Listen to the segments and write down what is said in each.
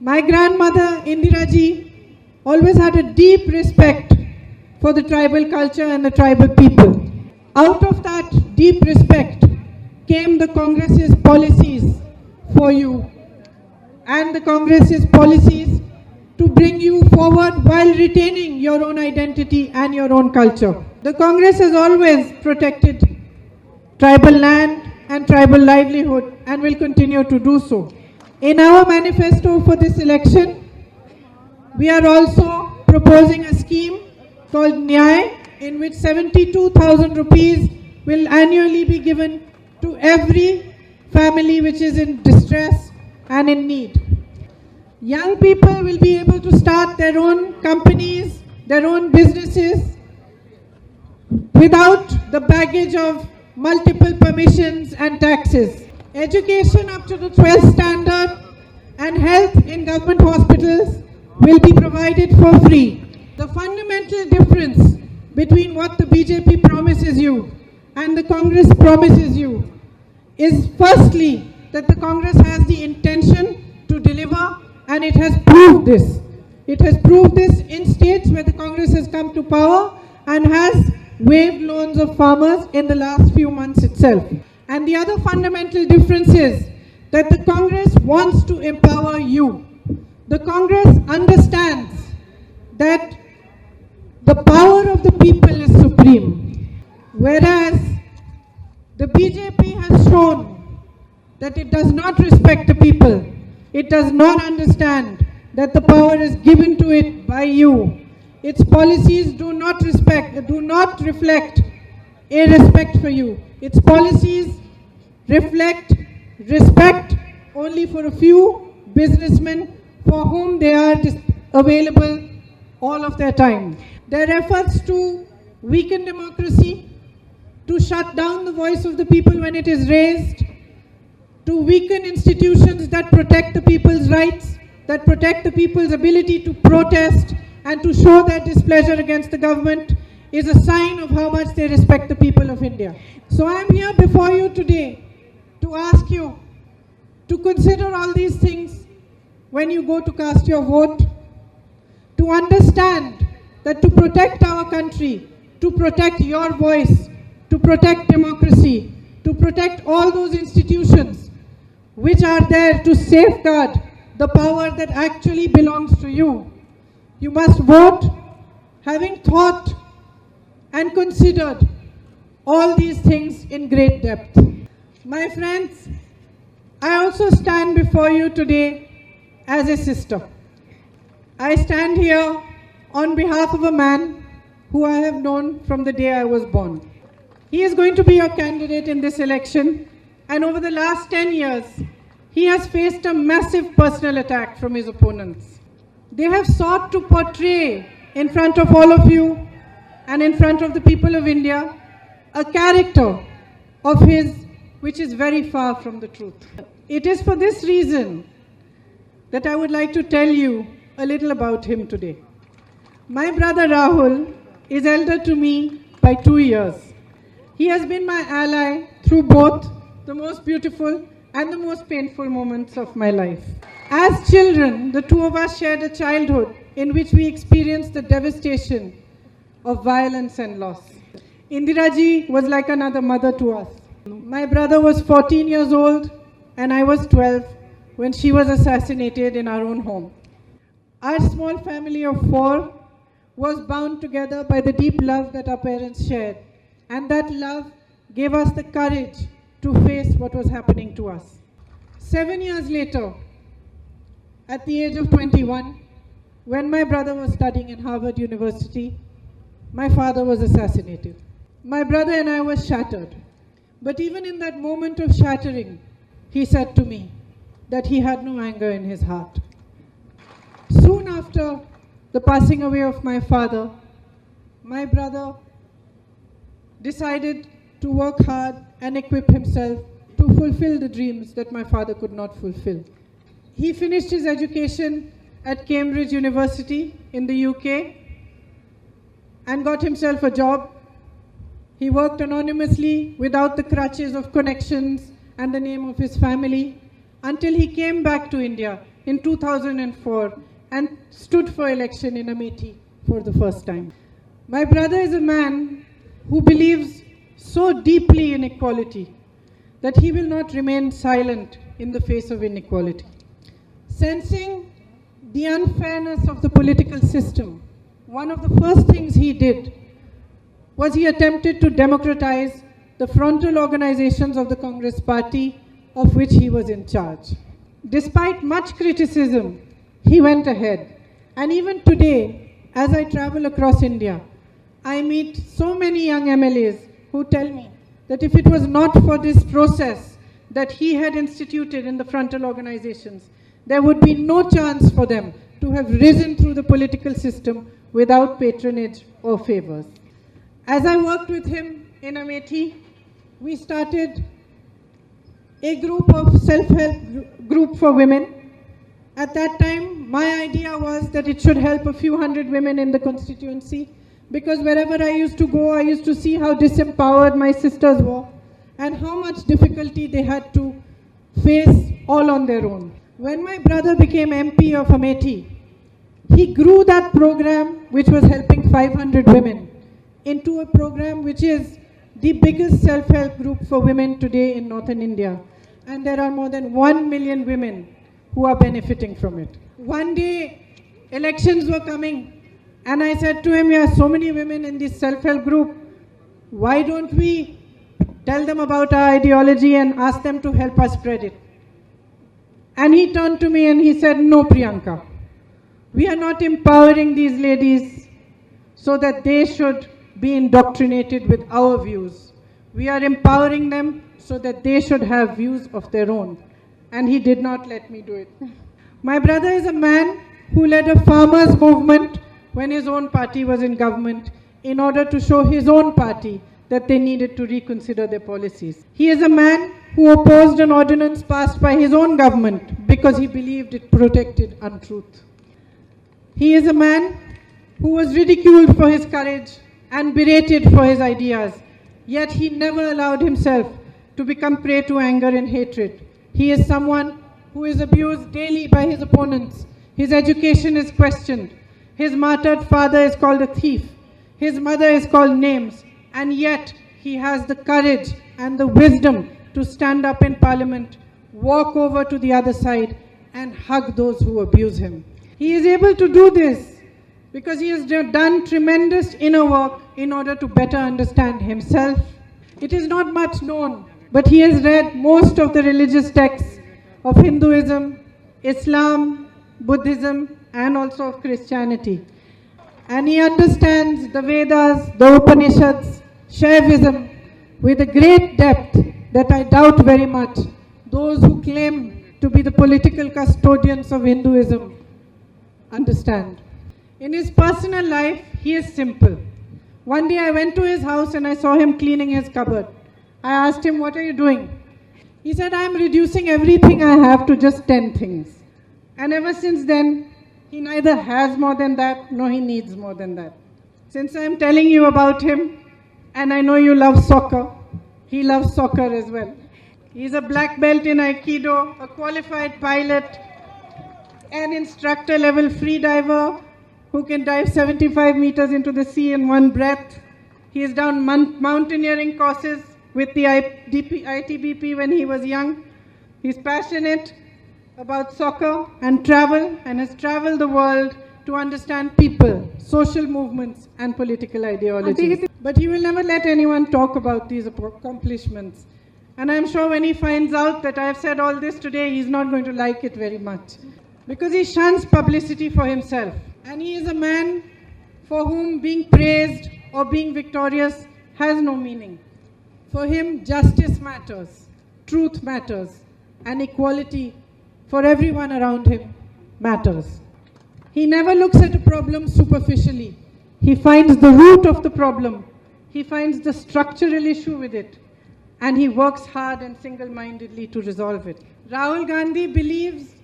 My grandmother Indira ji always had a deep respect for the tribal culture and the tribal people. Out of that deep respect came the Congress's policies for you and the Congress's policies to bring you forward while retaining your own identity and your own culture. The Congress has always protected tribal land and tribal livelihood and will continue to do so. In our manifesto for this election, we are also proposing a scheme called Nyay, in which 72,000 rupees will annually be given to every family which is in distress and in need. Young people will be able to start their own companies, their own businesses, without the baggage of multiple permissions and taxes. Education up to the 12th standard and health in government hospitals will be provided for free. The fundamental difference between what the BJP promises you and the Congress promises you is firstly that the Congress has the intention to deliver, and it has proved this. It has proved this in states where the Congress has come to power and has waived loans of farmers in the last few months itself. And the other fundamental difference is that the Congress wants to empower you. The Congress understands that the power of the people is supreme, whereas the BJP has shown that it does not respect the people. It does not understand that the power is given to it by you. Its policies do not reflect a respect for you. Its policies reflect respect only for a few businessmen for whom they are available all of their time. Their efforts to weaken democracy, to shut down the voice of the people when it is raised, to weaken institutions that protect the people's rights, that protect the people's ability to protest and to show their displeasure against the government, is a sign of how much they respect the people of India. So I am here before you today to ask you to consider all these things when you go to cast your vote, to understand that to protect our country, to protect your voice, to protect democracy, to protect all those institutions which are there to safeguard the power that actually belongs to you, you must vote having thought and considered all these things in great depth. My friends, I also stand before you today as a sister. I stand here on behalf of a man who I have known from the day I was born. He is going to be your candidate in this election, and over the last 10 years, he has faced a massive personal attack from his opponents. They have sought to portray in front of all of you and in front of the people of India a character of his which is very far from the truth. It is for this reason that I would like to tell you a little about him today. My brother Rahul is elder to me by 2 years. He has been my ally through both the most beautiful and the most painful moments of my life. As children, the two of us shared a childhood in which we experienced the devastation of violence and loss. Indira ji was like another mother to us. My brother was 14 years old and I was 12 when she was assassinated in our own home. Our small family of 4 was bound together by the deep love that our parents shared, and that love gave us the courage to face what was happening to us. 7 years later, at the age of 21, when my brother was studying in Harvard University, my father was assassinated. My brother and I were shattered. But even in that moment of shattering, he said to me that he had no anger in his heart. Soon after the passing away of my father, my brother decided to work hard and equip himself to fulfill the dreams that my father could not fulfill. He finished his education at Cambridge University in the UK and got himself a job. He worked anonymously without the crutches of connections and the name of his family until he came back to India in 2004 and stood for election in Amethi for the first time. My brother is a man who believes so deeply in equality that he will not remain silent in the face of inequality. Sensing the unfairness of the political system, one of the first things he did was he attempted to democratize the frontal organizations of the Congress party, of which he was in charge. Despite much criticism, he went ahead. And even today, as I travel across India, I meet so many young MLAs who tell me that if it was not for this process that he had instituted in the frontal organizations, there would be no chance for them to have risen through the political system without patronage or favors. As I worked with him in Amethi, we started a group of self-help group for women. At that time, my idea was that it should help a few hundred women in the constituency, because wherever I used to go, I used to see how disempowered my sisters were and how much difficulty they had to face all on their own. When my brother became MP of Amethi, he grew that program, which was helping 500 women, into a program which is the biggest self-help group for women today in northern India. And there are more than 1 million women who are benefiting from it. One day, elections were coming, and I said to him, "We have so many women in this self-help group. Why don't we tell them about our ideology and ask them to help us spread it?" And he turned to me and he said, "No, Priyanka, we are not empowering these ladies so that they should be indoctrinated with our views. We are empowering them so that they should have views of their own." And he did not let me do it. My brother is a man who led a farmers' movement when his own party was in government in order to show his own party that they needed to reconsider their policies. He is a man who opposed an ordinance passed by his own government because he believed it protected untruth. He is a man who was ridiculed for his courage and berated for his ideas, yet he never allowed himself to become prey to anger and hatred. He is someone who is abused daily by his opponents. His education is questioned. His martyred father is called a thief. His mother is called names. And yet he has the courage and the wisdom to stand up in parliament, walk over to the other side and hug those who abuse him. He is able to do this because he has done tremendous inner work in order to better understand himself. It is not much known, but he has read most of the religious texts of Hinduism, Islam, Buddhism, and also of Christianity. And he understands the Vedas, the Upanishads, Shaivism with a great depth that I doubt very much those who claim to be the political custodians of Hinduism understand. In his personal life, he is simple. One day I went to his house and I saw him cleaning his cupboard. I asked him, "What are you doing?" He said, "I am reducing everything I have to just 10 things." And ever since then, he neither has more than that, nor he needs more than that. Since I am telling you about him, and I know you love soccer, he loves soccer as well. He's a black belt in Aikido, a qualified pilot, an instructor level free diver who can dive 75 meters into the sea in one breath. He has done mountaineering courses with the ITBP when he was young. He's passionate about soccer and travel, and has traveled the world to understand people, social movements, and political ideologies. But he will never let anyone talk about these accomplishments. And I'm sure when he finds out that I have said all this today, he's not going to like it very much, because he shuns publicity for himself. And he is a man for whom being praised or being victorious has no meaning. For him, justice matters, truth matters, and equality for everyone around him matters. He never looks at a problem superficially. He finds the root of the problem. He finds the structural issue with it, and he works hard and single-mindedly to resolve it. Rahul Gandhi believes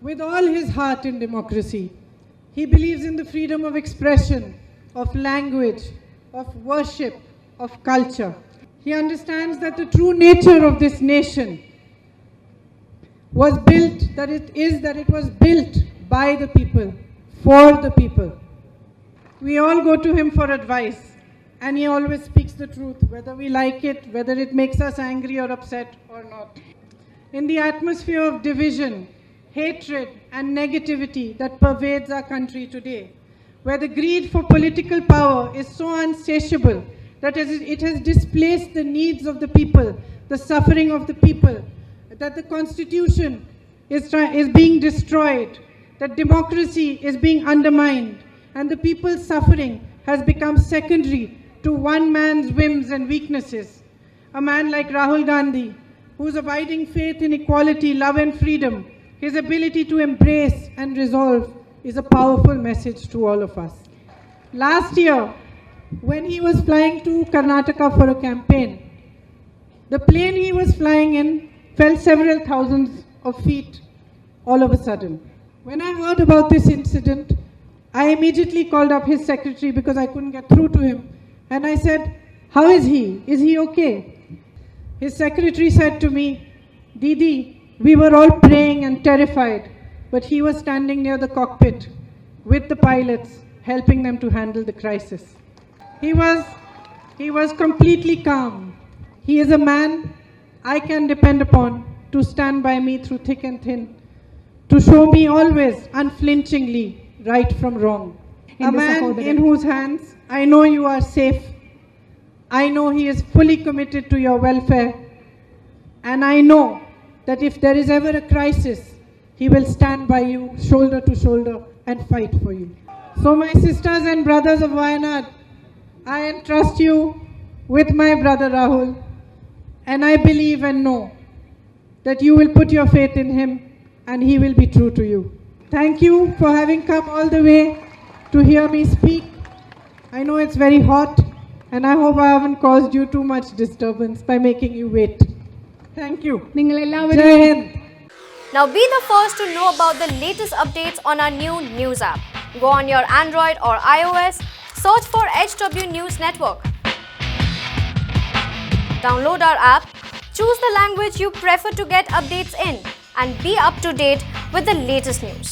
with all his heart in democracy. He believes in the freedom of expression, of language, of worship, of culture. He understands that the true nature of this nation was built, that it was built by the people, for the people. We all go to him for advice, and he always speaks the truth, whether we like it, whether it makes us angry or upset or not. In the atmosphere of division, hatred, and negativity that pervades our country today, where the greed for political power is so insatiable that it has displaced the needs of the people, the suffering of the people, that the constitution is being destroyed, that democracy is being undermined, and the people's suffering has become secondary to one man's whims and weaknesses. A man like Rahul Gandhi, whose abiding faith in equality, love and freedom, his ability to embrace and resolve, is a powerful message to all of us. Last year, when he was flying to Karnataka for a campaign, the plane he was flying in fell several thousands of feet all of a sudden. When I heard about this incident, I immediately called up his secretary because I couldn't get through to him. And I said, "How is he? Is he okay?" His secretary said to me, "Didi, we were all praying and terrified, but he was standing near the cockpit with the pilots, helping them to handle the crisis." He was completely calm. He is a man I can depend upon to stand by me through thick and thin, to show me always unflinchingly right from wrong. A man in whose hands I know you are safe. I know he is fully committed to your welfare. And I know that if there is ever a crisis, he will stand by you shoulder to shoulder and fight for you. So my sisters and brothers of Wayanad, I entrust you with my brother Rahul, and I believe and know that you will put your faith in him and he will be true to you. Thank you for having come all the way to hear me speak. I know it's very hot, and I hope I haven't caused you too much disturbance by making you wait. Thank you. Jai Hind. Now be the first to know about the latest updates on our new news app. Go on your Android or iOS, search for HW News Network. Download our app, choose the language you prefer to get updates in, and be up to date with the latest news.